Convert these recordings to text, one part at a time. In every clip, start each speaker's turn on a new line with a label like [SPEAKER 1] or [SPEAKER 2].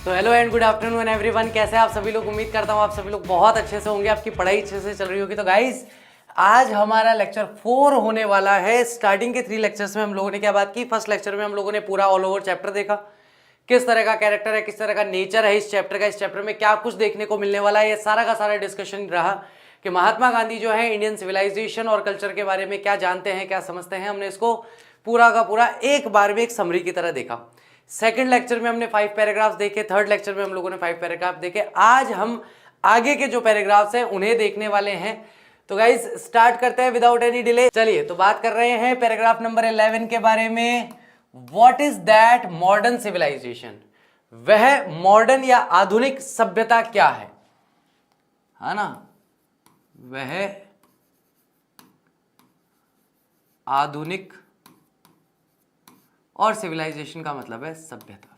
[SPEAKER 1] तो hello and good afternoon everyone, कैसे आप सभी लोग। उम्मीद करता हूँ आप सभी लोग बहुत अच्छे से होंगे, आपकी पढ़ाई अच्छे से चल रही होगी। तो गाइस आज हमारा लेक्चर 4 होने वाला है। स्टार्टिंग के 3 लेक्चर्स में हम लोगों ने क्या बात की। फर्स्ट लेक्चर में हम लोगों ने पूरा ऑल ओवर चैप्टर देखा, किस तरह का कैरेक्टर है, किस तरह का नेचर है इस चैप्टर का, इस चैप्टर में क्या कुछ देखने को मिलने वाला है। ये सारा का सारा डिस्कशन रहा कि महात्मा गांधी जो है इंडियन सिविलाइजेशन और कल्चर के बारे में क्या जानते हैं, क्या समझते हैं। हमने इसको पूरा का पूरा एक बार में एक समरी की तरह देखा। सेकंड लेक्चर में हमने 5 पैराग्राफ्स देखे, थर्ड लेक्चर में हम लोगों ने 5 पैराग्राफ देखे। आज हम आगे के जो पैराग्राफ्स हैं उन्हें देखने वाले हैं। तो गाइस स्टार्ट करते हैं विदाउट एनी डिले। चलिए तो बात कर रहे हैं पैराग्राफ नंबर 11 के बारे में। What is that modern civilization, वह मॉडर्न या आधुनिक सभ्यता क्या है ना। वह आधुनिक, और सिविलाइजेशन का मतलब है सभ्यता।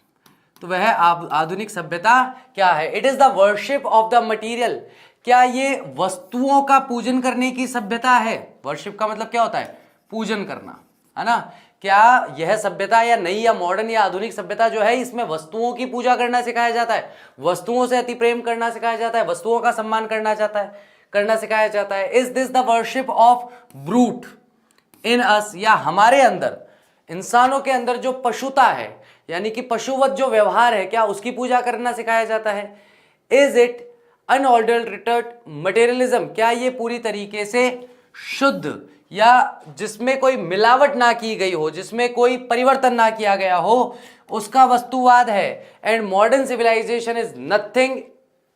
[SPEAKER 1] तो वह आधुनिक सभ्यता क्या है। It is the worship of the material, क्या ये वस्तुओं का पूजन करने की सभ्यता है। वर्शिप का मतलब क्या होता है, पूजन करना, है ना। क्या यह सभ्यता या नई या मॉडर्न या आधुनिक सभ्यता जो है इसमें वस्तुओं की पूजा करना सिखाया जाता है, वस्तुओं से अति प्रेम करना सिखाया जाता है, वस्तुओं का सम्मान करना सिखाया जाता है। Is this the worship of brute in us, या हमारे अंदर, इंसानों के अंदर जो पशुता है यानी कि पशुवत जो व्यवहार है, क्या उसकी पूजा करना सिखाया जाता है। इज इट अनऑल्टरेटेड मटेरियलिज्म, क्या ये पूरी तरीके से शुद्ध या जिसमें कोई मिलावट ना की गई हो, जिसमें कोई परिवर्तन ना किया गया हो, उसका वस्तुवाद है। And modern civilization is nothing,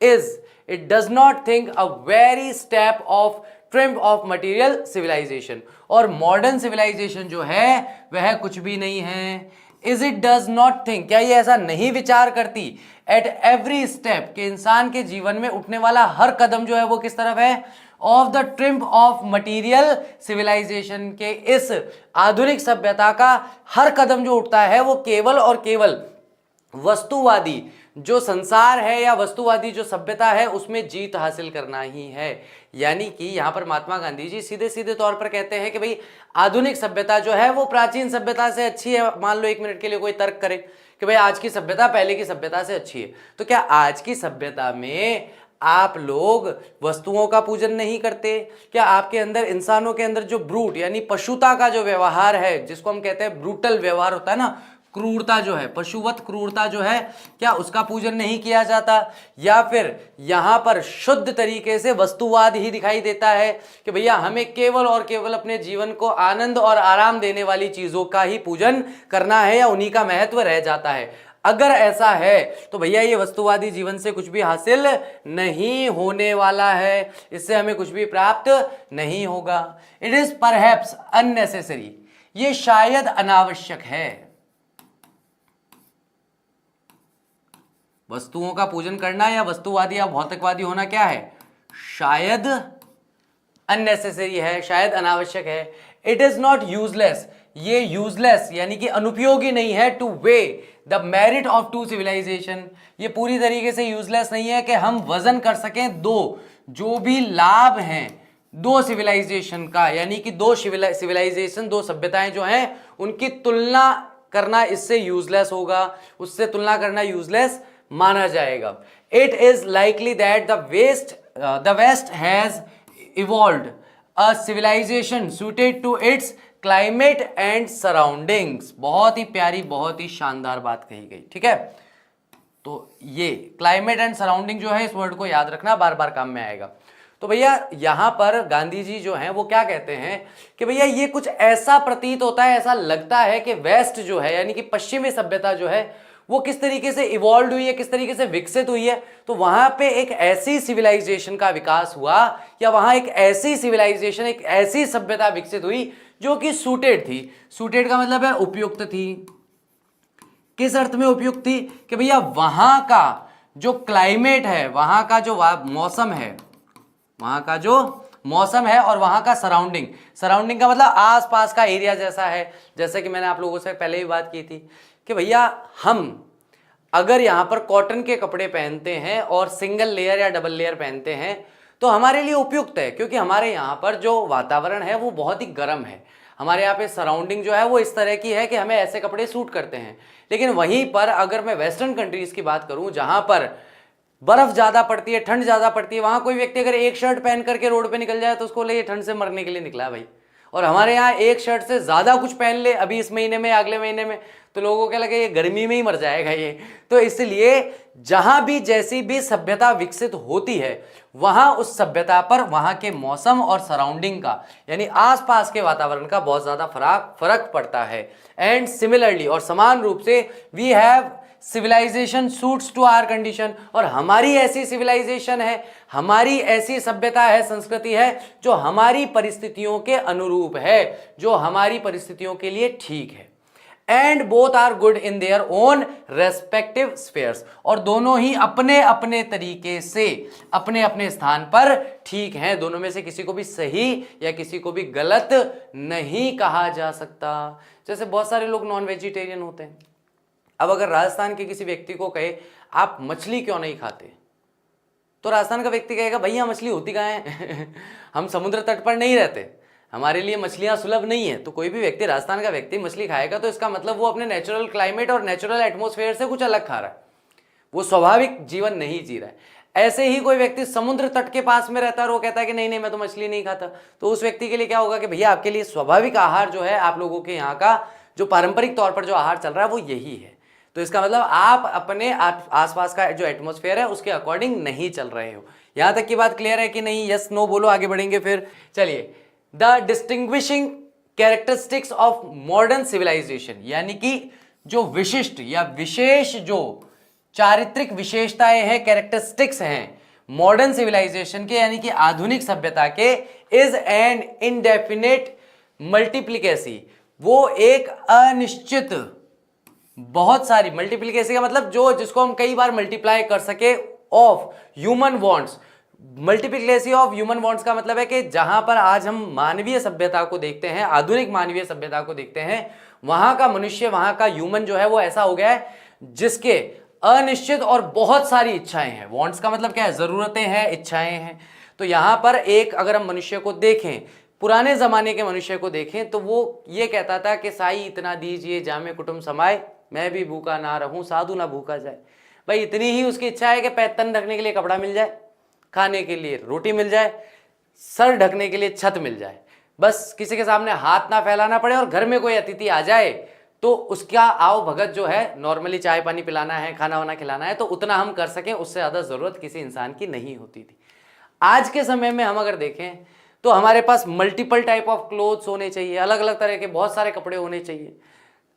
[SPEAKER 1] it does not think a very step of triumph of material civilization. और मॉडर्न सिविलाइजेशन जो है वह कुछ भी नहीं है। Is it does not think, क्या ये ऐसा नहीं विचार करती एट एवरी स्टेप, कि इंसान के जीवन में उठने वाला हर कदम जो है वो किस तरफ है, of the triumph of material civilization, के इस आधुनिक सभ्यता का हर कदम जो उठता है वो केवल और केवल वस्तुवादी जो संसार है या वस्तुवादी जो सभ्यता है उसमें जीत हासिल करना ही है। यानी कि यहां पर महात्मा गांधी जी सीधे सीधे तौर पर कहते हैं कि भाई आधुनिक सभ्यता जो है वो प्राचीन सभ्यता से अच्छी है। मान लो 1 मिनट के लिए कोई तर्क करे कि भाई आज की सभ्यता पहले की सभ्यता से अच्छी है, तो क्या आज की सभ्यता में आप लोग वस्तुओं का पूजन नहीं करते? क्या आपके अंदर, इंसानों के अंदर जो ब्रूट यानी पशुता का जो व्यवहार है, जिसको हम कहते हैं ब्रूटल व्यवहार होता है ना, क्रूरता जो है, पशुवत क्रूरता जो है, क्या उसका पूजन नहीं किया जाता? या फिर यहां पर शुद्ध तरीके से वस्तुवाद ही दिखाई देता है कि भैया हमें केवल और केवल अपने जीवन को आनंद और आराम देने वाली चीजों का ही पूजन करना है या उन्हीं का महत्व रह जाता है? अगर ऐसा है तो भैया ये वस्तुवादी जीवन से कुछ भी हासिल नहीं होने वाला है, इससे हमें कुछ भी प्राप्त नहीं होगा। इट इज परहैप्स अननेसेसरी, ये शायद अनावश्यक है। वस्तुओं का पूजन करना या वस्तुवादी या भौतिकवादी होना क्या है, शायद अननेसेसरी है, शायद अनावश्यक है। इट इज नॉट यूजलेस, ये यूजलेस यानी कि अनुपयोगी नहीं है। To weigh the merit of two civilization, ये पूरी तरीके से यूजलेस नहीं है कि हम वजन कर सकें दो जो भी लाभ हैं दो सिविलाइजेशन का, यानी कि दो सिविलाइजेशन, दो सभ्यताएं जो हैं उनकी तुलना करना इससे यूजलेस होगा, उससे तुलना करना यूजलेस माना जाएगा। It is likely that the west has evolved a civilization suited to its climate and surroundings. बहुत ही प्यारी, बहुत ही शानदार बात कही गई, ठीक है। तो ये क्लाइमेट एंड सराउंडिंग जो है, इस वर्ड को याद रखना, बार बार काम में आएगा। तो भैया यहां पर गांधी जी जो हैं वो क्या कहते हैं कि भैया ये कुछ ऐसा प्रतीत होता है, ऐसा लगता है कि वेस्ट जो है यानी कि पश्चिमी सभ्यता जो है वो किस तरीके से इवॉल्व हुई है, किस तरीके से विकसित हुई है। तो वहां पे एक ऐसी सिविलाइजेशन का विकास हुआ, या वहां एक ऐसी सिविलाइजेशन, एक ऐसी सभ्यता विकसित हुई जो कि सूटेड थी। सूटेड का मतलब है उपयुक्त थी। किस अर्थ में उपयुक्त थी कि भैया वहां का जो क्लाइमेट है, वहां का जो मौसम है, वहां का जो मौसम है और वहां का सराउंडिंग, सराउंडिंग का मतलब आसपास का एरिया जैसा है। जैसे कि मैंने आप लोगों से पहले भी बात की थी कि भैया हम अगर यहाँ पर कॉटन के कपड़े पहनते हैं और सिंगल लेयर या डबल लेयर पहनते हैं तो हमारे लिए उपयुक्त है, क्योंकि हमारे यहाँ पर जो वातावरण है वो बहुत ही गर्म है। हमारे यहाँ पे सराउंडिंग जो है वो इस तरह की है कि हमें ऐसे कपड़े सूट करते हैं। लेकिन वहीं पर अगर मैं वेस्टर्न कंट्रीज की बात करूं जहां पर बर्फ ज्यादा पड़ती है, ठंड ज्यादा पड़ती है, वहां कोई व्यक्ति अगर एक शर्ट पहन करके रोड पे निकल जाए तो उसको ले ठंड से मरने के लिए निकला है भाई। और हमारे यहाँ एक शर्ट से ज्यादा कुछ पहन ले अभी इस महीने में, अगले महीने में, तो लोगों को क्या लगे ये गर्मी में ही मर जाएगा ये। तो इसलिए जहां भी जैसी भी सभ्यता विकसित होती है वहां उस सभ्यता पर वहां के मौसम और सराउंडिंग का यानी आसपास के वातावरण का बहुत ज्यादा फर्क पड़ता है। एंड सिमिलरली और समान रूप से we have civilization suits to our condition, और हमारी ऐसी सिविलाइजेशन है, हमारी ऐसी सभ्यता है, संस्कृति है जो हमारी परिस्थितियों के अनुरूप है, जो हमारी परिस्थितियों के लिए ठीक है। And both are good in their own respective spheres, और दोनों ही अपने अपने तरीके से अपने अपने स्थान पर ठीक हैं। दोनों में से किसी को भी सही या किसी को भी गलत नहीं कहा जा सकता। जैसे बहुत सारे लोग नॉन वेजिटेरियन होते हैं। अब अगर राजस्थान के किसी व्यक्ति को कहे आप मछली क्यों नहीं खाते, तो राजस्थान का व्यक्ति कहेगा भैया मछली होती कहाँ है हम समुद्र तट पर नहीं रहते, हमारे लिए मछलियां सुलभ नहीं है। तो कोई भी व्यक्ति, राजस्थान का व्यक्ति मछली खाएगा तो इसका मतलब वो अपने नेचुरल क्लाइमेट और नेचुरल एटमॉस्फेयर से कुछ अलग खा रहा है, वो स्वाभाविक जीवन नहीं जी रहा है। ऐसे ही कोई व्यक्ति समुद्र तट के पास में रहता है और वो कहता है कि नहीं नहीं मैं तो मछली नहीं खाता, तो उस व्यक्ति के लिए क्या होगा कि भैया आपके लिए स्वाभाविक आहार जो है, आप लोगों के यहाँ का जो पारंपरिक तौर पर जो आहार चल रहा है वो यही है। तो इसका मतलब आप अपने आसपास का जो एटमॉस्फेयर है उसके अकॉर्डिंग नहीं चल रहे हो। यहां तक की बात क्लियर है कि नहीं? यस नो बोलो, आगे बढ़ेंगे फिर। चलिए, the distinguishing characteristics of modern civilization, यानी कि जो विशिष्ट या विशेष जो चारित्रिक विशेषताएं हैं, कैरेक्टरिस्टिक्स हैं मॉडर्न सिविलाइजेशन के यानी कि आधुनिक सभ्यता के, इज एन इनडेफिनेट मल्टीप्लिकेसी, वो एक अनिश्चित बहुत सारी, मल्टीप्लिकेसी का मतलब जो जिसको हम कई बार मल्टीप्लाई कर सके, of human wants. Multiplicity of human wants का मतलब है कि जहां पर आज हम मानवीय सभ्यता को देखते हैं, आधुनिक मानवीय सभ्यता को देखते हैं, वहां का मनुष्य, वहां का ह्यूमन जो है वो ऐसा हो गया है जिसके अनिश्चित और बहुत सारी इच्छाएं हैं। वांट्स का मतलब क्या है? जरूरतें हैं, इच्छाएं हैं। तो यहां पर एक अगर हम मनुष्य को देखें, पुराने जमाने के मनुष्य को देखें, तो वो ये कहता था कि साई इतना दीजिए जामे कुटुंब समाए, मैं भी भूखा ना रहूं साधु ना भूखा जाए। भाई इतनी ही उसकी इच्छा है कि तन ढकने के लिए कपड़ा मिल जाए, खाने के लिए रोटी मिल जाए, सर ढकने के लिए छत मिल जाए, बस किसी के सामने हाथ ना फैलाना पड़े, और घर में कोई अतिथि आ जाए तो उसका आओ भगत जो है, नॉर्मली चाय पानी पिलाना है, खाना वाना खिलाना है, तो उतना हम कर सकें, उससे ज़्यादा ज़रूरत किसी इंसान की नहीं होती थी। आज के समय में हम अगर देखें तो हमारे पास मल्टीपल टाइप ऑफ क्लोथ्स होने चाहिए, अलग अलग तरह के बहुत सारे कपड़े होने चाहिए,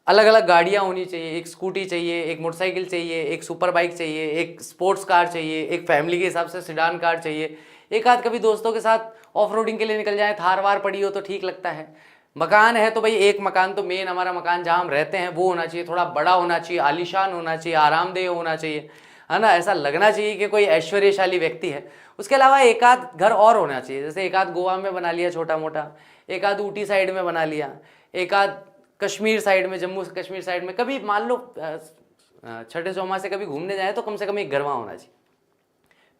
[SPEAKER 1] अलग अलग गाड़ियाँ होनी चाहिए, एक स्कूटी चाहिए, एक मोटरसाइकिल चाहिए, एक सुपर बाइक चाहिए, एक स्पोर्ट्स कार चाहिए, एक फैमिली के हिसाब से सिडान कार चाहिए, एक आध कभी दोस्तों के साथ ऑफ रोडिंग के लिए निकल जाए, थार वार पड़ी हो तो ठीक लगता है। मकान है तो भाई एक मकान तो मेन, हमारा मकान जहाँ हम रहते हैं वो होना चाहिए, थोड़ा बड़ा होना चाहिए, आलीशान होना चाहिए, आरामदेह होना चाहिए, है ना, ऐसा लगना चाहिए कि कोई ऐश्वर्यशाली व्यक्ति है। उसके अलावा एक आध घर और होना चाहिए, जैसे एक आध गोवा में बना लिया छोटा मोटा, एक आध ऊटी साइड में बना लिया, एक आध कश्मीर साइड में, जम्मू कश्मीर साइड में, कभी मान लो छठे चौमा से कभी घूमने जाए तो कम से कम एक घर वहाँ होना चाहिए।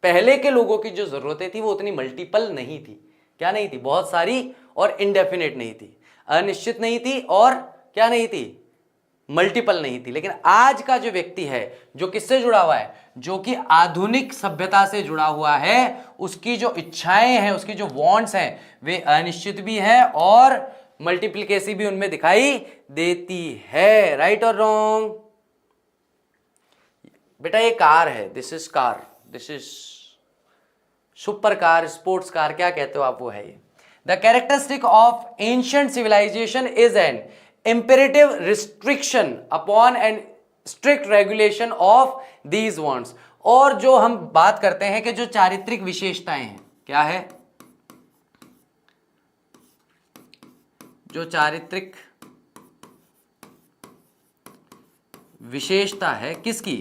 [SPEAKER 1] पहले के लोगों की जो जरूरतें थी वो उतनी मल्टीपल नहीं थी। क्या नहीं थी? बहुत सारी, और इनडेफिनेट नहीं थी, अनिश्चित नहीं थी, और क्या नहीं थी? मल्टीपल नहीं थी। लेकिन आज का जो व्यक्ति है जो किससे जुड़ा हुआ है? जो कि आधुनिक सभ्यता से जुड़ा हुआ है, उसकी जो इच्छाएं हैं, उसकी जो वांट्स हैं, वे अनिश्चित भी है और मल्टीप्लिकेसी भी उनमें दिखाई देती है। राइट और रॉन्ग? बेटा ये कार है, this is car, this is super car, sports car, क्या कहते हो आप, वो है ये। The characteristic of ancient civilization is an imperative restriction upon and strict regulation of these wants। और जो हम बात करते हैं कि जो चारित्रिक विशेषताएं हैं, क्या है? जो चारित्रिक विशेषता है किसकी?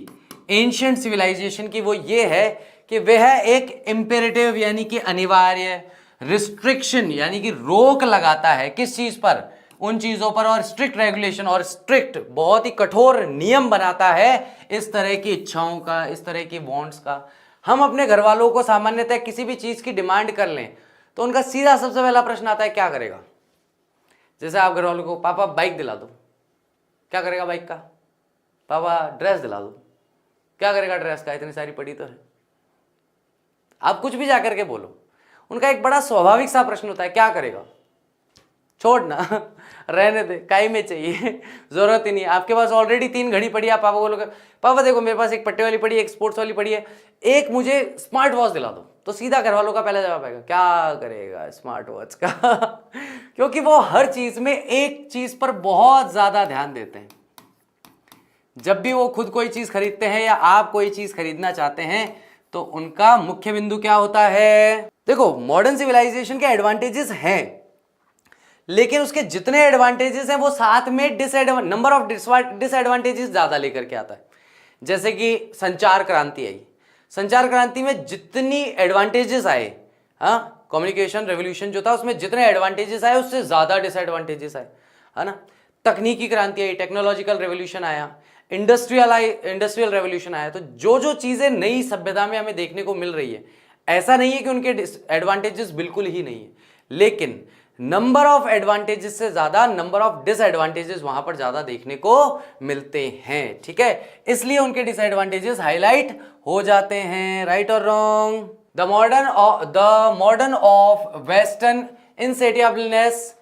[SPEAKER 1] एंशिएंट सिविलाइजेशन की, वो ये है कि वह एक इंपेरेटिव यानी कि अनिवार्य, रिस्ट्रिक्शन यानी कि रोक लगाता है, किस चीज पर? उन चीजों पर, और स्ट्रिक्ट रेगुलेशन और स्ट्रिक्ट बहुत ही कठोर नियम बनाता है इस तरह की इच्छाओं का, इस तरह की वांट्स का। हम अपने घर वालों को सामान्यतः किसी भी चीज की डिमांड कर लें तो उनका सीधा सबसे पहला प्रश्न आता है क्या करेगा? जैसे आप घर वालों को पापा बाइक दिला दो, क्या करेगा बाइक का? पापा ड्रेस दिला दो, क्या करेगा ड्रेस का? इतनी सारी पड़ी तो है। आप कुछ भी जाकर के बोलो, उनका एक बड़ा स्वाभाविक सा प्रश्न होता है, क्या करेगा? छोड़ ना, रहने दे, काई में चाहिए, जरूरत ही नहीं है। आपके पास ऑलरेडी 3 घड़ी पड़ी है, आप पापा बोलोगे पापा देखो मेरे पास एक पट्टे वाली पड़ी है, एक स्पोर्ट्स वाली पड़ी है, एक मुझे स्मार्ट वॉच दिला दो, तो सीधा घर वालों का पहला जवाब आएगा, क्या करेगा स्मार्ट वॉच का? क्योंकि वो हर चीज में एक चीज पर बहुत ज्यादा ध्यान देते हैं। जब भी वो खुद कोई चीज खरीदते हैं या आप कोई चीज खरीदना चाहते हैं, तो उनका मुख्य बिंदु क्या होता है? देखो, मॉडर्न सिविलाइजेशन के एडवांटेजेस हैं, लेकिन उसके जितने एडवांटेजेस हैं वो साथ में नंबर ऑफ डिसएडवांटेजेस ज्यादा लेकर के आता है। जैसे कि संचार क्रांति आई, संचार क्रांति में जितनी एडवांटेजेस आए, हाँ, कम्युनिकेशन रेवोल्यूशन जो था उसमें जितने एडवांटेजेस आए उससे ज्यादा डिसएडवांटेजेस आए, है ना। तकनीकी क्रांति आई, टेक्नोलॉजिकल रेवोल्यूशन आया, इंडस्ट्रियल रेवोल्यूशन आया। तो जो जो चीजें नई सभ्यता में हमें देखने को मिल रही है, ऐसा नहीं है कि उनके एडवांटेजेस बिल्कुल ही नहीं है, लेकिन नंबर ऑफ एडवांटेजेस से ज्यादा नंबर ऑफ डिसएडवांटेजेस वहां पर ज्यादा देखने को मिलते हैं, ठीक है। इसलिए उनके डिसएडवांटेजेस हाईलाइट हो जाते हैं। राइट और wrong? The modern of western insatiableness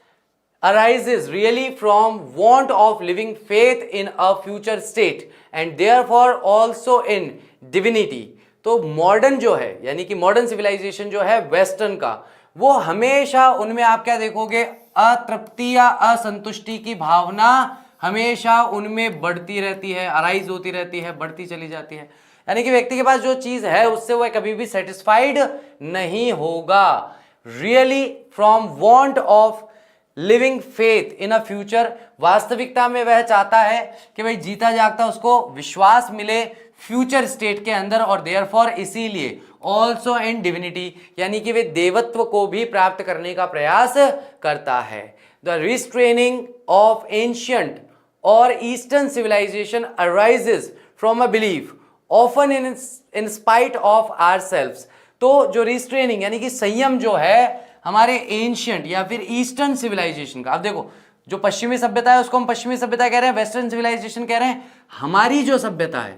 [SPEAKER 1] arises really from want of living faith in a future state and therefore also in divinity। तो मॉडर्न जो है, यानी कि मॉडर्न सिविलाइजेशन जो है वेस्टर्न का, वो हमेशा उनमें आप क्या देखोगे? अतृप्ति या असंतुष्टि की भावना हमेशा उनमें बढ़ती रहती है, अराइज होती रहती है, बढ़ती चली जाती है। यानी कि व्यक्ति के पास जो चीज है उससे वह कभी भी सेटिस्फाइड नहीं होगा। Really from want of living faith in a future, वास्तविकता में वह चाहता है कि भाई जीता जागता उसको विश्वास मिले फ्यूचर स्टेट के अंदर, और देयरफॉर इसीलिए ऑल्सो इन डिविनिटी, यानी कि वे देवत्व को भी प्राप्त करने का प्रयास करता है। The restraining of ancient or eastern civilization arises from a belief often in spite of ourselves. तो जो रिस्ट्रेनिंग यानी कि संयम जो है हमारे एंशियंट या फिर ईस्टर्न सिविलाइजेशन का, अब देखो जो पश्चिमी सभ्यता है उसको हम पश्चिमी सभ्यता कह रहे हैं, वेस्टर्न सिविलाइजेशन कह रहे हैं। हमारी जो सभ्यता है,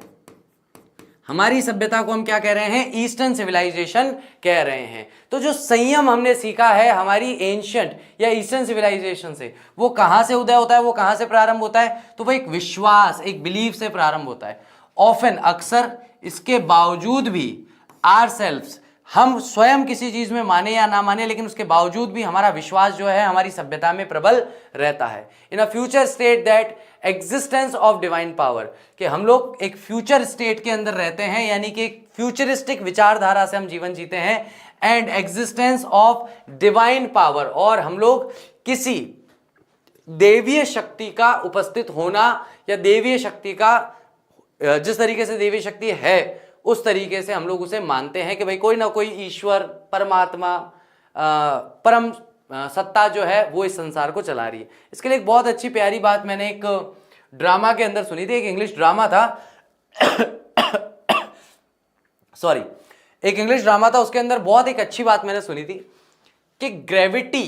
[SPEAKER 1] हमारी सभ्यता को हम क्या कह रहे हैं? ईस्टर्न सिविलाइजेशन कह रहे हैं। तो जो संयम हमने सीखा है हमारी एंशियंट या ईस्टर्न सिविलाइजेशन से, वो कहां से उदय होता है, वो कहां से प्रारंभ होता है? तो वो एक विश्वास, एक बिलीफ से प्रारंभ होता है। ऑफन, अक्सर, इसके बावजूद भी आवरसेल्व्स, हम स्वयं किसी चीज में माने या ना माने, लेकिन उसके बावजूद भी हमारा विश्वास जो है हमारी सभ्यता में प्रबल रहता है। In a future state that existence of divine power, कि हम लोग एक फ्यूचर स्टेट के अंदर रहते हैं, यानी कि एक फ्यूचरिस्टिक विचारधारा से हम जीवन जीते हैं। And existence of divine power, और हम लोग किसी देवीय शक्ति का उपस्थित होना या देवीय शक्ति का, जिस तरीके से देवीय शक्ति है उस तरीके से हम लोग उसे मानते हैं कि भाई कोई ना कोई ईश्वर, परमात्मा, परम सत्ता जो है वो इस संसार को चला रही है। इसके लिए एक बहुत अच्छी प्यारी बात मैंने एक ड्रामा के अंदर सुनी थी। एक इंग्लिश ड्रामा था सॉरी, एक इंग्लिश ड्रामा था, उसके अंदर बहुत एक अच्छी बात मैंने सुनी थी कि ग्रेविटी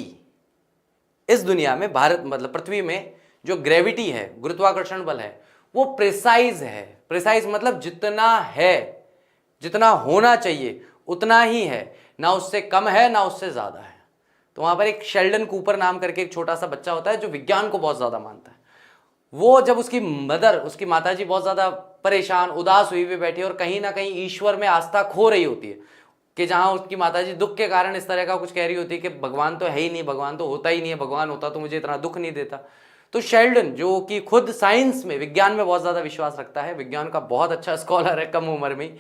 [SPEAKER 1] इस दुनिया में, भारत मतलब पृथ्वी में जो ग्रेविटी है, गुरुत्वाकर्षण बल है, वो प्रिसाइज है। प्रिसाइज मतलब जितना है, जितना होना चाहिए उतना ही है, ना उससे कम है ना उससे ज्यादा है। तो वहां पर एक शेल्डन कूपर नाम करके एक छोटा सा बच्चा होता है जो विज्ञान को बहुत ज्यादा मानता है। वो जब उसकी मदर, उसकी माताजी बहुत ज्यादा परेशान, उदास हुई हुई बैठी है और कहीं ना कहीं ईश्वर में आस्था खो रही होती है, कि जहां उसकी माताजी दुख के कारण इस तरह का कुछ कह रही होती है कि भगवान तो है ही नहीं, भगवान तो होता ही नहीं है, भगवान होता तो मुझे इतना दुख नहीं देता। तो शेल्डन, जो कि खुद साइंस में, विज्ञान में बहुत ज्यादा विश्वास रखता है, विज्ञान का बहुत अच्छा स्कॉलर है, कम उम्र में,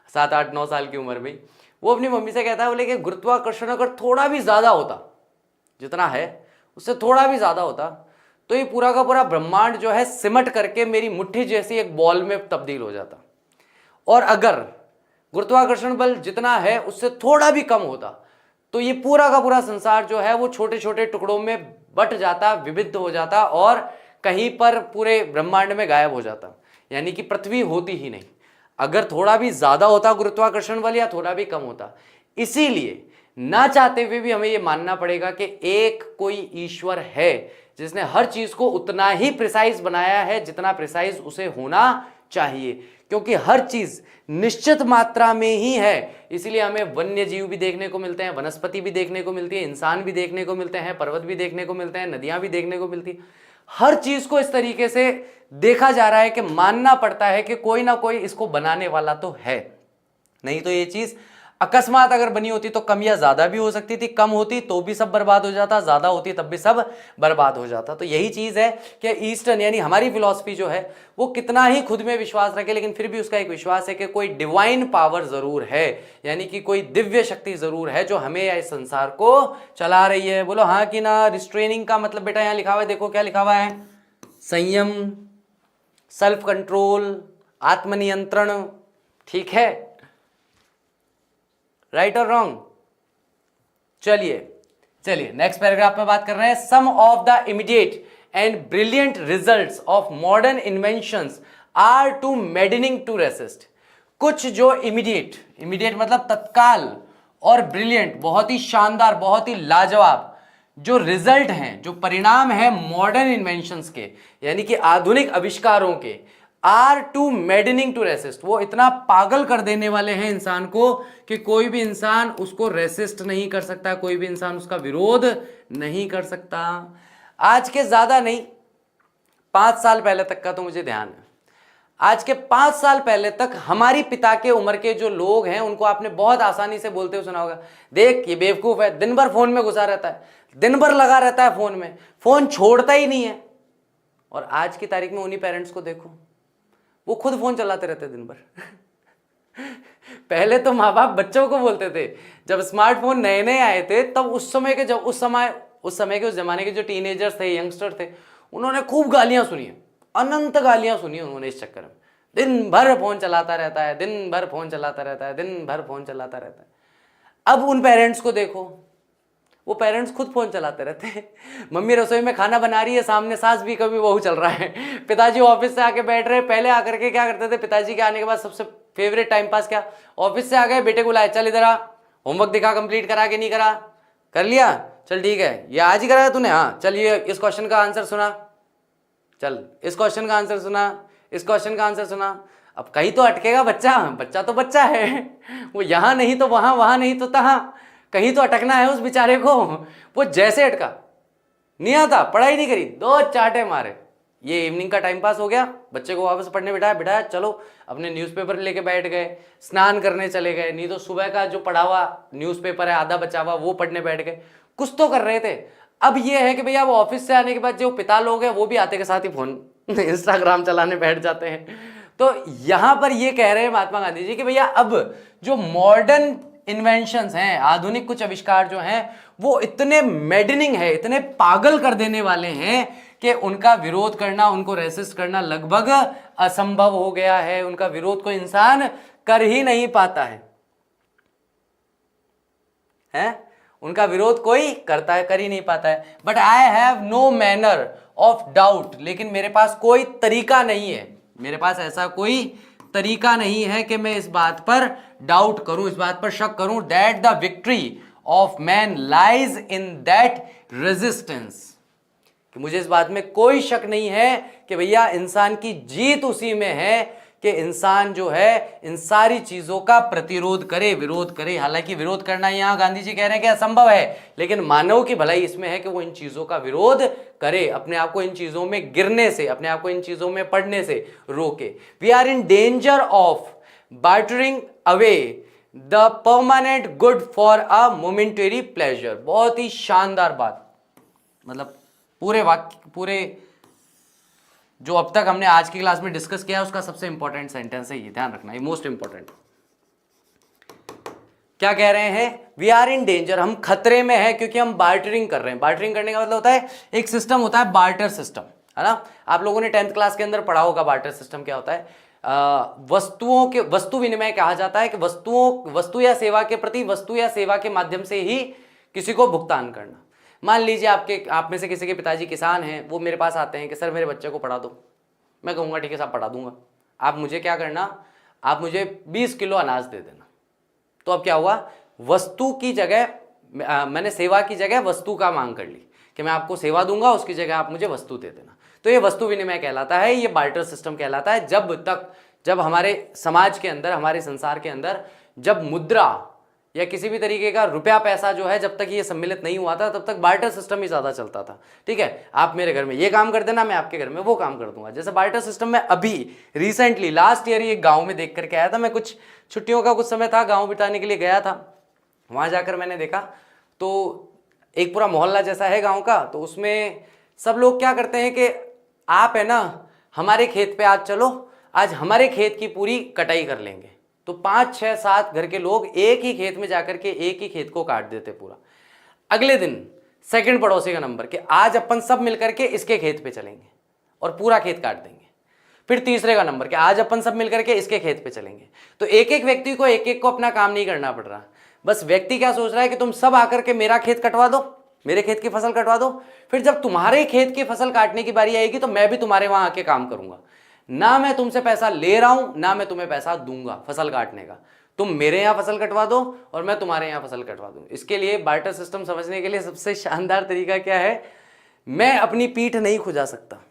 [SPEAKER 1] 7, 8, 9 साल की उम्र में, वो अपनी मम्मी से कहता है, बोले कि गुरुत्वाकर्षण अगर थोड़ा भी ज्यादा होता, जितना है उससे थोड़ा भी ज्यादा होता, तो ये पूरा का पूरा ब्रह्मांड जो है सिमट करके मेरी मुट्ठी जैसी एक बॉल में तब्दील हो जाता। और अगर गुरुत्वाकर्षण बल जितना है उससे थोड़ा भी कम होता, तो ये पूरा का पूरा संसार जो है वो छोटे छोटे टुकड़ों में बट जाता, विविध हो जाता और कहीं पर पूरे ब्रह्मांड में गायब हो जाता, यानी कि पृथ्वी होती ही नहीं। अगर थोड़ा भी ज्यादा होता गुरुत्वाकर्षण बल या थोड़ा भी कम होता। इसीलिए ना चाहते हुए भी हमें यह मानना पड़ेगा कि एक कोई ईश्वर है जिसने हर चीज को उतना ही प्रिसाइज बनाया है जितना प्रिसाइज उसे होना चाहिए, क्योंकि हर चीज निश्चित मात्रा में ही है। इसीलिए हमें वन्य जीव भी देखने को मिलते हैं, वनस्पति भी देखने को मिलती है, इंसान भी देखने को मिलते हैं, पर्वत भी देखने को मिलते हैं, नदियां भी देखने को मिलती है। हर चीज को इस तरीके से देखा जा रहा है कि मानना पड़ता है कि कोई ना कोई इसको बनाने वाला तो है, नहीं तो ये चीज अकस्मात अगर बनी होती तो कम या ज्यादा भी हो सकती थी, कम होती तो भी सब बर्बाद हो जाता, ज्यादा होती तब भी सब बर्बाद हो जाता। तो यही चीज है कि ईस्टर्न यानी हमारी फिलॉसफी जो है वो कितना ही खुद में विश्वास रखे, लेकिन फिर भी उसका एक विश्वास है कि कोई डिवाइन पावर जरूर है, यानी कि कोई दिव्य शक्ति जरूर है जो हमें या इस संसार को चला रही है। बोलो हाँ कि ना। रिस्ट्रेनिंग का मतलब बेटा यहाँ लिखा हुआ है, देखो क्या लिखा हुआ है, संयम, सेल्फ कंट्रोल, आत्मनियंत्रण, ठीक है, राइट और रॉन्ग। चलिए नेक्स्ट पैराग्राफ पे बात कर रहे हैं। Some of the immediate and brilliant results of modern inventions are too maddening to resist. कुछ जो इमीडिएट मतलब तत्काल, और ब्रिलियंट बहुत ही शानदार, बहुत ही लाजवाब जो रिजल्ट हैं, जो परिणाम है मॉडर्न इन्वेंशंस के, यानी कि आधुनिक आविष्कारों के, are too maddening to resist, वो इतना पागल कर देने वाले हैं इंसान को कि कोई भी इंसान उसको रेसिस्ट नहीं कर सकता, कोई भी इंसान उसका विरोध नहीं कर सकता। आज के ज्यादा नहीं, 5 साल पहले तक का तो मुझे ध्यान है, आज के 5 साल पहले तक हमारी पिता के उम्र के जो लोग हैं उनको आपने बहुत आसानी से बोलते हुए सुना होगा, देख ये बेवकूफ है, दिन भर फोन में घुसा रहता है, दिन भर लगा रहता है फोन में, फोन छोड़ता ही नहीं है। और आज की तारीख में उन्हीं पेरेंट्स को देखो, वो खुद फोन चलाते रहते दिन भर। पहले तो माँ बाप बच्चों को बोलते थे, जब स्मार्टफोन नए नए आए थे तब उस समय के उस जमाने के जो टीनेजर्स थे, यंगस्टर थे, उन्होंने खूब गालियां सुनी है, अनंत गालियां सुनी उन्होंने इस चक्कर में। दिन भर फोन चलाता रहता है, दिन भर फोन चलाता रहता है, दिन भर फोन चलाता रहता है। अब उन पेरेंट्स को देखो, वो पेरेंट्स खुद फोन चलाते रहते हैं। मम्मी रसोई में खाना बना रही है, सामने सास भी कभी बहू चल रहा है, पिताजी ऑफिस से आके बैठ रहे हैं। पहले आकर के क्या करते थे, पिताजी के आने के बाद सबसे फेवरेट टाइम पास क्या, ऑफिस से आ गए, बेटे को लाए, चल इधर आ, होमवर्क दिखा, कंप्लीट करा के नहीं करा, कर लिया, चल ठीक है, ये आज ही कराया तूने, हाँ चल ये इस क्वेश्चन का आंसर सुना, चल इस क्वेश्चन का आंसर सुना, इस क्वेश्चन का आंसर सुना। अब कहीं तो अटकेगा बच्चा, बच्चा तो बच्चा है, वो यहाँ नहीं तो वहां, वहां नहीं तो तहाँ, कहीं तो अटकना है उस बेचारे को। वो जैसे अटका, नहीं आता, पढ़ाई नहीं करी, 2 चाटे मारे, ये इवनिंग का टाइम पास हो गया, बच्चे को वापस पढ़ने बिठाया, चलो अपने न्यूज़पेपर लेके बैठ गए, स्नान करने चले गए, नहीं तो सुबह का जो पढ़ा हुआ न्यूज़पेपर है आधा बचा हुआ वो पढ़ने बैठ गए, कुछ तो कर रहे थे। अब ये है कि भैया वो ऑफिस से आने के बाद जो पिता लोग हैं वो भी आते के साथ ही फोन इंस्टाग्राम चलाने बैठ जाते हैं। तो यहां पर ये कह रहे हैं महात्मा गांधी जी कि भैया अब जो मॉडर्न इन्वेंशंस हैं, आधुनिक कुछ आविष्कार जो हैं, वो इतने मैडनिंग है, इतने पागल कर देने वाले हैं कि उनका विरोध करना, उनको रेसिस्ट करना लगभग असंभव हो गया है। उनका विरोध कोई इंसान कर ही नहीं पाता है, उनका विरोध कोई कर ही नहीं पाता है। But I have no manner of doubt, लेकिन मेरे पास कोई तरीका नहीं है, मेरे पास ऐसा कोई तरीका नहीं है कि मैं इस बात पर डाउट करूं, इस बात पर शक करूं, that the victory of man lies in that resistance, कि मुझे इस बात में कोई शक नहीं है कि भैया इंसान की जीत उसी में है कि इंसान जो है इन सारी चीजों का प्रतिरोध करे, विरोध करे। हालांकि विरोध करना यहां गांधी जी कह रहे हैं कि असंभव है, लेकिन मानव की भलाई इसमें है कि वो इन चीजों का विरोध करे, अपने आप को इन चीजों में गिरने से, अपने आप को इन चीजों में पड़ने से रोके। We are in danger of bartering away the permanent good for a momentary pleasure. बहुत ही शानदार बात, मतलब पूरे वाक्य, पूरे जो अब तक हमने आज की क्लास में डिस्कस किया उसका सबसे इंपॉर्टेंट सेंटेंस है ये, ध्यान रखना, ये मोस्ट इंपॉर्टेंट। क्या कह रहे हैं, वी आर इन डेंजर, हम खतरे में हैं क्योंकि हम बार्टरिंग कर रहे हैं। बार्टरिंग करने का मतलब होता है, एक सिस्टम होता है बार्टर सिस्टम, है ना। आप लोगों ने 10th क्लास के अंदर पढ़ा होगा बार्टर सिस्टम क्या होता है। वस्तुओं के वस्तु विनिमय कहा जाता है कि वस्तु या सेवा के प्रति वस्तु या सेवा के माध्यम से ही किसी को भुगतान करना। मान लीजिए आप में से किसी के पिताजी किसान हैं, वो मेरे पास आते हैं कि सर मेरे बच्चे को पढ़ा दो। मैं कहूँगा ठीक है साहब पढ़ा दूंगा, आप मुझे क्या करना, आप मुझे 20 किलो अनाज दे देना। तो अब क्या हुआ, वस्तु की जगह मैंने सेवा की जगह वस्तु का मांग कर ली कि मैं आपको सेवा दूंगा, उसकी जगह आप मुझे वस्तु दे देना। तो ये वस्तु विनिमय कहलाता है, ये बार्टर सिस्टम कहलाता है। जब हमारे समाज के अंदर, हमारे संसार के अंदर जब मुद्रा या किसी भी तरीके का रुपया पैसा जो है, जब तक ये सम्मिलित नहीं हुआ था, तब तक बार्टर सिस्टम ही ज्यादा चलता था। ठीक है, आप मेरे घर में ये काम कर देना, मैं आपके घर में वो काम कर दूंगा। जैसे बार्टर सिस्टम में अभी रिसेंटली लास्ट ईयर एक गांव में देख करके आया था मैं, कुछ छुट्टियों का कुछ समय था, गाँव बिताने के लिए गया था। वहां जाकर मैंने देखा तो एक पूरा मोहल्ला जैसा है गाँव का, तो उसमें सब लोग क्या करते हैं कि आप है ना हमारे खेत पे आज चलो, आज हमारे खेत की पूरी कटाई कर लेंगे। तो 5, 6, 7 घर के लोग एक ही खेत में जाकर के एक ही खेत को काट देते पूरा। अगले दिन सेकंड पड़ोसी का नंबर कि आज अपन सब मिलकर के इसके खेत पे चलेंगे और पूरा खेत काट देंगे। फिर तीसरे का नंबर कि आज अपन सब मिलकर के इसके खेत पे चलेंगे। तो एक एक व्यक्ति को एक एक को अपना काम नहीं करना पड़ रहा, बस व्यक्ति क्या सोच रहा है कि तुम सब आकर के मेरा खेत कटवा दो, मेरे खेत की फसल कटवा दो, फिर जब तुम्हारे खेत की फसल काटने की बारी आएगी तो मैं भी तुम्हारे वहां आके काम करूंगा। ना मैं तुमसे पैसा ले रहा हूं, ना मैं तुम्हें पैसा दूंगा फसल काटने का। तुम मेरे यहां फसल कटवा दो और मैं तुम्हारे यहां फसल कटवा दूं। इसके लिए बार्टर सिस्टम समझने के लिए सबसे शानदार तरीका क्या है, मैं अपनी पीठ नहीं खुजा सकता,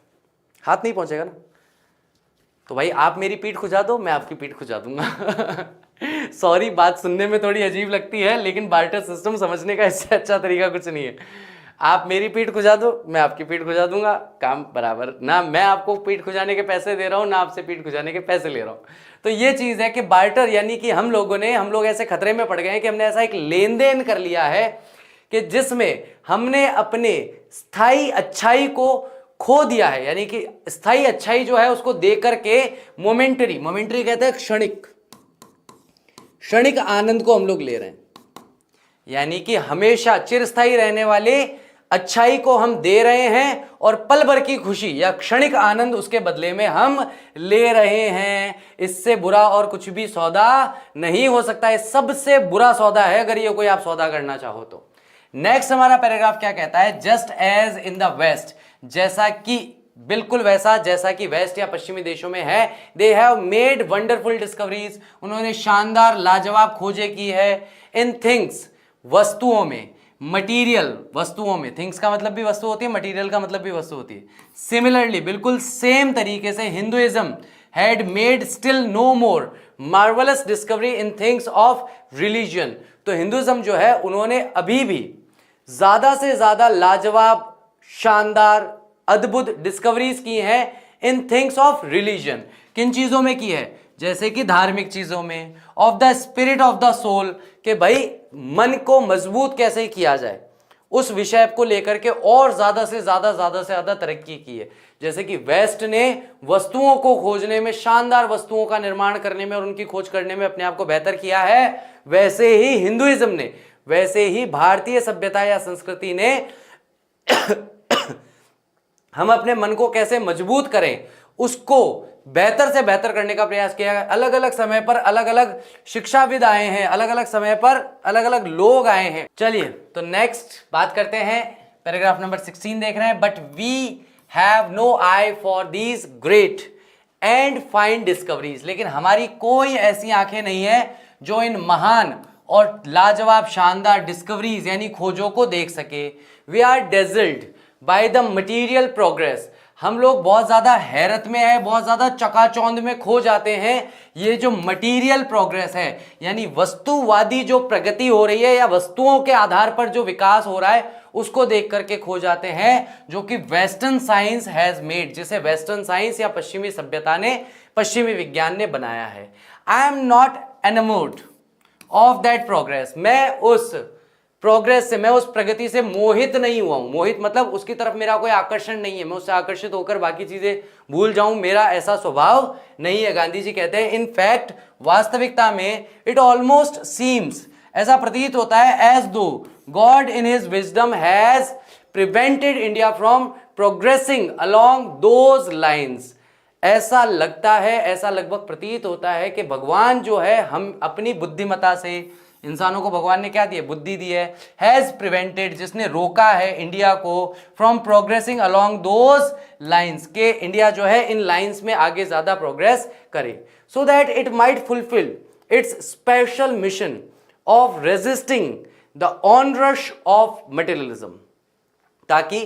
[SPEAKER 1] हाथ नहीं पहुंचेगा ना, तो भाई आप मेरी पीठ खुजा दो, मैं आपकी पीठ खुजा दूंगा। सॉरी, बात सुनने में थोड़ी अजीब लगती है, लेकिन बार्टर सिस्टम समझने का इससे अच्छा तरीका कुछ नहीं है। आप मेरी पीठ खुजा दो, मैं आपकी पीठ खुजा दूंगा, काम बराबर। ना मैं आपको पीठ खुजाने के पैसे दे रहा हूं, ना आपसे पीठ खुजाने के पैसे ले रहा हूं। तो ये चीज है कि बार्टर यानी कि हम लोग ऐसे खतरे में पड़ गए हैं कि हमने ऐसा एक लेन देन कर लिया है कि जिसमें हमने अपने स्थायी अच्छाई को खो दिया है। यानी कि स्थायी अच्छाई जो है उसको दे करके मोमेंटरी कहते हैं क्षणिक आनंद को हम लोग ले रहे हैं। यानी कि हमेशा चिरस्थायी रहने वाले अच्छाई को हम दे रहे हैं और पल भर की खुशी या क्षणिक आनंद उसके बदले में हम ले रहे हैं। इससे बुरा और कुछ भी सौदा नहीं हो सकता है, सबसे बुरा सौदा है अगर ये कोई आप सौदा करना चाहो तो। नेक्स्ट हमारा पैराग्राफ क्या कहता है, just as in the west, जैसा कि बिल्कुल वैसा जैसा कि वेस्ट या पश्चिमी देशों में है, they have made wonderful discoveries, उन्होंने शानदार लाजवाब खोजें की है, इन थिंग्स, वस्तुओं में, मटीरियल वस्तुओं में, थिंग्स का मतलब भी वस्तु होती है, मटीरियल का मतलब भी वस्तु होती है। सिमिलरली बिल्कुल सेम तरीके से Hinduism had made still no more marvellous discovery in things of religion. तो हिंदुइज्म जो है उन्होंने अभी भी ज्यादा से ज्यादा लाजवाब, शानदार, अद्भुत डिस्कवरीज की हैं इन थिंग्स ऑफ रिलीजन। किन चीजों में की है, जैसे कि धार्मिक चीजों में, of the spirit of the soul, कि भाई मन को मजबूत कैसे किया जाए, उस विषय को लेकर के और ज्यादा से ज्यादा तरक्की की है। जैसे कि वेस्ट ने वस्तुओं को खोजने में, शानदार वस्तुओं का निर्माण करने में और उनकी खोज करने में अपने आप को बेहतर किया है, वैसे ही हिंदुइज्म ने, वैसे ही भारतीय सभ्यता या संस्कृति ने हम अपने मन को कैसे मजबूत करें उसको बेहतर से बेहतर करने का प्रयास किया है। अलग अलग समय पर अलग अलग शिक्षाविद आए हैं, अलग अलग समय पर अलग अलग लोग आए हैं। चलिए तो नेक्स्ट बात करते हैं, पैराग्राफ नंबर 16 देख रहे हैं। But we have no eye for these great and fine discoveries, लेकिन हमारी कोई ऐसी आंखें नहीं है जो इन महान और लाजवाब शानदार डिस्कवरीज यानी खोजों को देख सके। We are dazzled by the material progress, हम लोग बहुत ज्यादा हैरत में है, बहुत ज्यादा चकाचौंध में खो जाते हैं। ये जो मटीरियल प्रोग्रेस है यानी वस्तुवादी जो प्रगति हो रही है या वस्तुओं के आधार पर जो विकास हो रहा है उसको देख करके खो जाते हैं, जो कि वेस्टर्न साइंस हैज मेड, जिसे वेस्टर्न साइंस या पश्चिमी सभ्यता ने, पश्चिमी विज्ञान ने बनाया है। I am not enamoured of that progress, मैं उस प्रोग्रेस से, मैं उस प्रगति से मोहित नहीं हुआ हूं। मोहित मतलब उसकी तरफ मेरा कोई आकर्षण नहीं है, मैं उससे आकर्षित होकर बाकी चीजें भूल जाऊं, मेरा ऐसा स्वभाव नहीं है। गांधी जी कहते हैं इन फैक्ट, वास्तविकता में, इट ऑलमोस्ट सीम्स, ऐसा प्रतीत होता है, एज दो God in his wisdom has prevented India from progressing along those lines. ऐसा लगता है, ऐसा लगभग प्रतीत होता है कि भगवान जो है, हम अपनी बुद्धिमत्ता से, इंसानों को भगवान ने क्या दिया, बुद्धि दी है, हैज प्रिवेंटेड, जिसने रोका है इंडिया को, from progressing along those lines, के इंडिया जो है इन लाइन्स में आगे ज्यादा प्रोग्रेस करे, so that it might fulfil its special mission of resisting the onrush of materialism. ताकि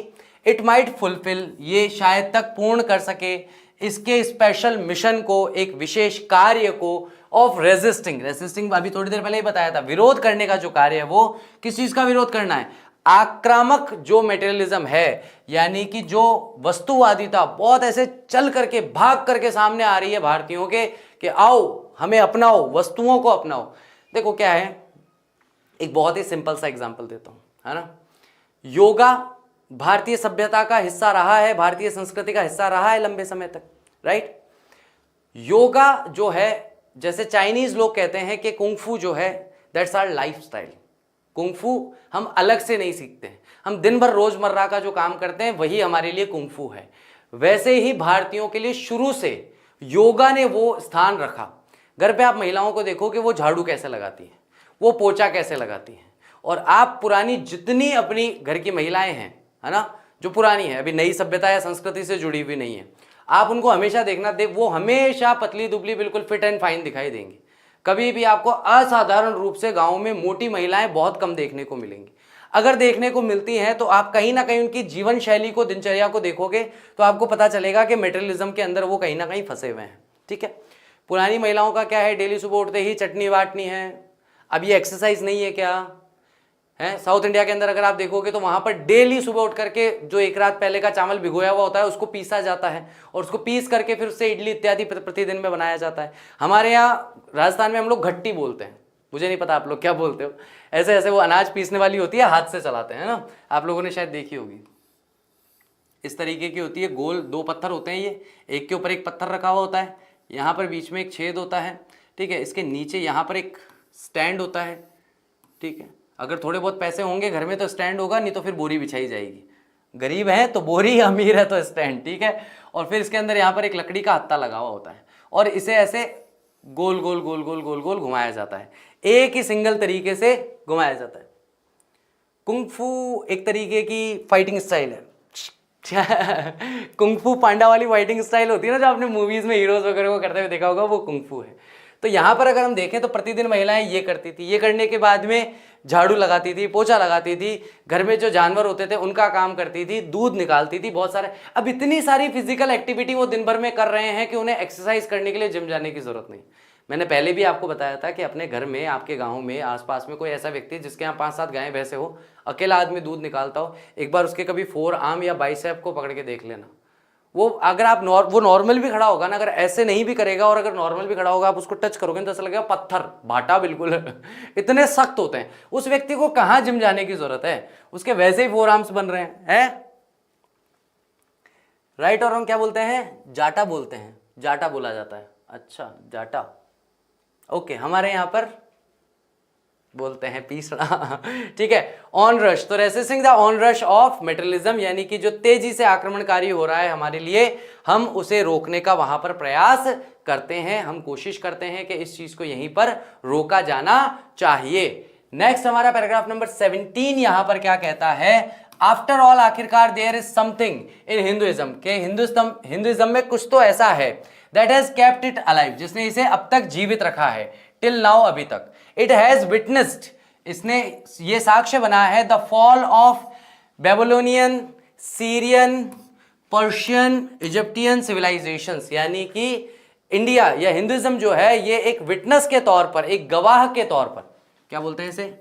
[SPEAKER 1] इट माइट फुलफिल, ये शायद तक पूर्ण कर सके इसके स्पेशल मिशन को, एक विशेष कार्य को ऑफ रेजिस्टिंग अभी थोड़ी देर पहले ही बताया था, विरोध करने का जो कार्य है वो किस चीज का विरोध करना है, आक्रामक जो मटेरियलिज्म है, यानी कि जो वस्तुवादिता बहुत ऐसे चल करके भाग करके सामने आ रही है भारतीयों के कि आओ हमें अपनाओ, वस्तुओं को अपनाओ। देखो क्या है, एक बहुत ही सिंपल सा एग्जांपल देता हूं, है ना। योगा भारतीय सभ्यता का हिस्सा रहा है, भारतीय संस्कृति का हिस्सा रहा है लंबे समय तक, राइट। योगा जो है, जैसे चाइनीज लोग कहते हैं कि कुंग-फू जो है दैट्स आवर लाइफस्टाइल। कुंग-फू हम अलग से नहीं सीखते हैं, हम दिन भर रोजमर्रा का जो काम करते हैं वही हमारे लिए कुंग-फू है। वैसे ही भारतीयों के लिए शुरू से योगा ने वो स्थान रखा। घर पे आप महिलाओं को देखो कि वो झाड़ू कैसे लगाती हैं, वो पोछा कैसे लगाती हैं, और आप पुरानी जितनी अपनी घर की महिलाएं हैं, है ना, जो पुरानी है, अभी नई सभ्यता या संस्कृति से जुड़ी हुई नहीं है, आप उनको हमेशा देखना, वो हमेशा पतली दुबली बिल्कुल फिट एंड फाइन दिखाई देंगी। कभी भी आपको असाधारण रूप से गांव में मोटी महिलाएं बहुत कम देखने को मिलेंगी। अगर देखने को मिलती हैं तो आप कहीं ना कहीं उनकी जीवन शैली को, दिनचर्या को देखोगे तो आपको पता चलेगा कि मटेरियलिज्म के अंदर वो कहीं ना कहीं फंसे हुए हैं, ठीक है। पुरानी महिलाओं का क्या है, डेली सुबह उठते ही चटनी बांटनी है। अब ये एक्सरसाइज नहीं है क्या है, साउथ इंडिया के अंदर अगर आप देखोगे तो वहां पर डेली सुबह उठ करके जो एक रात पहले का चावल भिगोया हुआ होता है उसको पीसा जाता है और उसको पीस करके फिर उससे इडली इत्यादि प्रतिदिन में बनाया जाता है। हमारे यहाँ राजस्थान में हम लोग घट्टी बोलते हैं, मुझे नहीं पता आप लोग क्या बोलते हो। ऐसे ऐसे वो अनाज पीसने वाली होती है, हाथ से चलाते हैं ना, आप लोगों ने शायद देखी होगी। इस तरीके की होती है, गोल दो पत्थर होते हैं, ये एक के ऊपर एक पत्थर रखा हुआ होता है, यहाँ पर बीच में एक छेद होता है, ठीक है। इसके नीचे यहाँ पर एक स्टैंड होता है, ठीक है। अगर थोड़े बहुत पैसे होंगे घर में तो स्टैंड होगा, नहीं तो फिर बोरी बिछाई जाएगी। गरीब है तो बोरी, अमीर है तो स्टैंड, ठीक है। और फिर इसके अंदर यहाँ पर एक लकड़ी का हत्था लगा हुआ होता है और इसे ऐसे गोल गोल गोल गोल गोल गोल घुमाया जाता है, एक ही सिंगल तरीके से घुमाया जाता है। कुंग-फू एक तरीके की फाइटिंग स्टाइल है। कुंग-फू पांडा वाली फाइटिंग स्टाइल होती है ना, जो आपने मूवीज में हीरोज वगैरह को करते हुए देखा होगा, वो कुंग-फू है। तो यहाँ पर अगर हम देखें तो प्रतिदिन महिलाएं ये करती थी, ये करने के बाद में झाड़ू लगाती थी, पोछा लगाती थी, घर में जो जानवर होते थे उनका काम करती थी, दूध निकालती थी, बहुत सारे। अब इतनी सारी फिजिकल एक्टिविटी वो दिन भर में कर रहे हैं कि उन्हें एक्सरसाइज करने के लिए जिम जाने की जरूरत नहीं। मैंने पहले भी आपको बताया था कि अपने घर में, आपके गाँव में, आसपास में कोई ऐसा व्यक्ति जिसके यहाँ 5-7 गायें भैंसे हो, अकेला आदमी दूध निकालता हो, एक बार उसके कभी फोर आर्म या बाइसेप को पकड़ के देख लेना। वो अगर आप वो नॉर्मल भी खड़ा होगा ना, अगर ऐसे नहीं भी करेगा और अगर नॉर्मल भी खड़ा होगा, आप उसको टच करोगे तो ऐसा लगेगा पत्थर, भाटा बिल्कुल इतने सख्त होते हैं। उस व्यक्ति को कहाँ जिम जाने की जरूरत है, उसके वैसे ही फोर आर्म्स बन रहे हैं। राइट। और हम क्या बोलते हैं, जाटा बोलते हैं, जाटा बोला जाता है। अच्छा जाटा, ओके। हमारे यहाँ पर बोलते हैं पीसना, ठीक है। ऑन रश, तो resisting the on rush of materialism, यानी कि जो तेजी से आक्रमणकारी हो रहा है हमारे लिए, हम उसे रोकने का वहां पर प्रयास करते हैं, हम कोशिश करते हैं कि इस चीज को यहीं पर रोका जाना चाहिए। नेक्स्ट हमारा पैराग्राफ नंबर 17 यहां पर क्या कहता है, आफ्टर ऑल, आखिरकार, there is something in Hinduism, के हिंदुइज्म में कुछ तो ऐसा है, that has kept it alive, जिसने इसे अब तक जीवित रखा है, टिल नाउ, अभी तक। इट हैज विटनेस्ड, इसने ये साक्ष्य बना है, the fall of Babylonian, Syrian, Persian, Egyptian civilizations, यानी कि इंडिया या हिंदुइज्म जो है ये एक विटनेस के तौर पर, एक गवाह के तौर पर, क्या बोलते हैं इसे,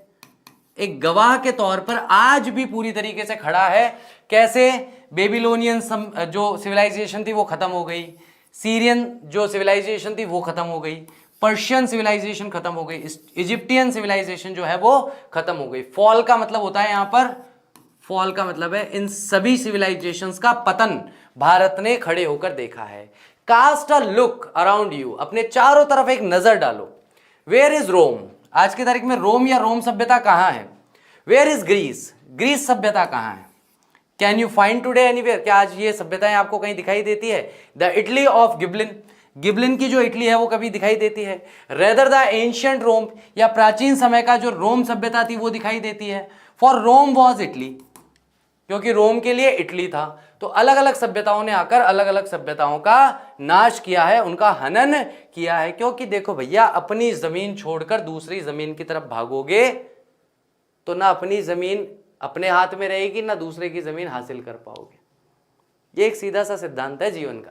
[SPEAKER 1] एक गवाह के तौर पर आज भी पूरी तरीके से खड़ा है। कैसे, बेबीलोनियन जो सिविलाइजेशन थी वो खत्म हो गई, सीरियन जो सिविलाइजेशन थी वो खत्म हो गई, पर्शियन सिविलाइजेशन खत्म हो गई, इजिप्टियन सिविलाइजेशन जो है वो खत्म हो गई। फॉल का मतलब होता है यहां पर, फॉल का मतलब है इन सभी सिविलाइजेशंस का पतन भारत ने खड़े होकर देखा है। Cast a look around you, अपने चारों तरफ एक नजर डालो। वेयर इज रोम, आज की तारीख में रोम या रोम सभ्यता कहां है। वेयर इज ग्रीस, ग्रीस सभ्यता कहां है। Can you find today anywhere, क्या आज ये सभ्यताएं आपको कहीं दिखाई देती है। द इटली ऑफ गिबलिन, गिबलिन की जो इटली है वो कभी दिखाई देती है। रेदर द एंशियंट रोम, या प्राचीन समय का जो रोम सभ्यता थी वो दिखाई देती है। फॉर रोम वॉज इटली, क्योंकि रोम के लिए इटली था। तो अलग अलग सभ्यताओं ने आकर अलग अलग सभ्यताओं का नाश किया है, उनका हनन किया है। क्योंकि देखो भैया, अपनी जमीन छोड़कर दूसरी जमीन की तरफ भागोगे तो ना अपनी जमीन अपने हाथ में रहेगी ना दूसरे की जमीन हासिल कर पाओगे। ये एक सीधा सा सिद्धांत है जीवन का।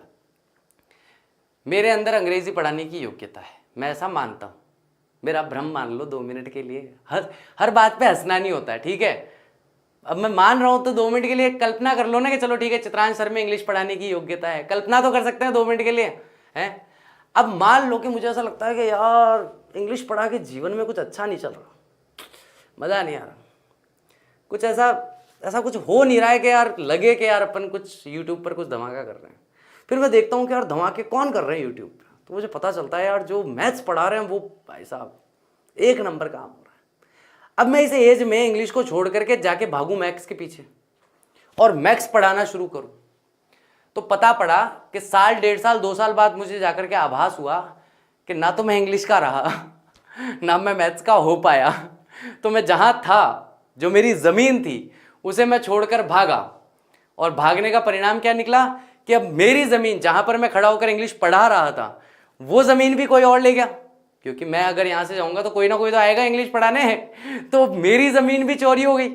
[SPEAKER 1] मेरे अंदर अंग्रेजी पढ़ाने की योग्यता है, मैं ऐसा मानता हूं। मेरा भ्रम मान लो 2 मिनट के लिए, हर बात पे हंसना नहीं होता है, ठीक है। अब मैं मान रहा हूं तो 2 मिनट के लिए कल्पना कर लो ना कि चलो ठीक है चित्रांश सर में इंग्लिश पढ़ाने की योग्यता है, कल्पना तो कर सकते हैं 2 मिनट के लिए, है। अब मान लो कि मुझे ऐसा लगता है कि यार इंग्लिश पढ़ा के जीवन में कुछ अच्छा नहीं चल रहा, मजा नहीं आ रहा, कुछ ऐसा कुछ हो नहीं रहा है कि यार लगे कि यार अपन कुछ यूट्यूब पर कुछ धमाका कर रहे हैं। फिर मैं देखता हूँ कि यार धमाके कौन कर रहे हैं यूट्यूब पर, तो मुझे पता चलता है यार जो मैथ्स पढ़ा रहे हैं वो भाई साहब 1 नंबर काम हो रहा है। अब मैं इस एज में इंग्लिश को छोड़ करके जाके भागूं मैथ्स के पीछे और मैथ्स पढ़ाना शुरू करूं, तो पता पड़ा कि साल 1.5 साल 2 साल बाद मुझे जाकर के आभास हुआ कि ना तो मैं इंग्लिश का रहा ना मैं मैथ्स का हो पाया। तो मैं जहां था, जो मेरी जमीन थी, उसे मैं छोड़कर भागा, और भागने का परिणाम क्या निकला कि अब मेरी जमीन जहां पर मैं खड़ा होकर इंग्लिश पढ़ा रहा था वो जमीन भी कोई और ले गया, क्योंकि मैं अगर यहां से जाऊंगा तो कोई ना कोई तो आएगा इंग्लिश पढ़ाने हैं। तो मेरी जमीन भी चोरी हो गई,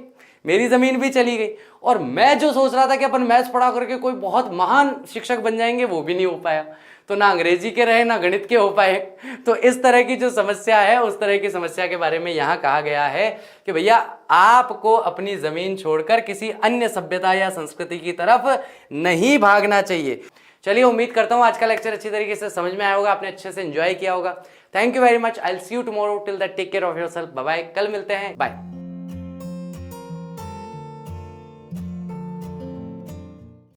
[SPEAKER 1] मेरी जमीन भी चली गई, और मैं जो सोच रहा था कि अपन मैथ्स पढ़ा करके कोई बहुत महान शिक्षक बन जाएंगे वो भी नहीं हो पाया। तो ना अंग्रेजी के रहे ना गणित के हो पाए। तो इस तरह की जो समस्या है उस तरह की समस्या के बारे में यहाँ कहा गया है कि भैया आपको अपनी जमीन छोड़कर किसी अन्य सभ्यता या संस्कृति की तरफ नहीं भागना चाहिए। चलिए, उम्मीद करता हूँ आज का लेक्चर अच्छी तरीके से समझ में आया होगा, आपने अच्छे से एंजॉय किया होगा। Thank you very much, I will see you tomorrow, till that take care of yourself, bye bye. कल मिलते हैं, बाय।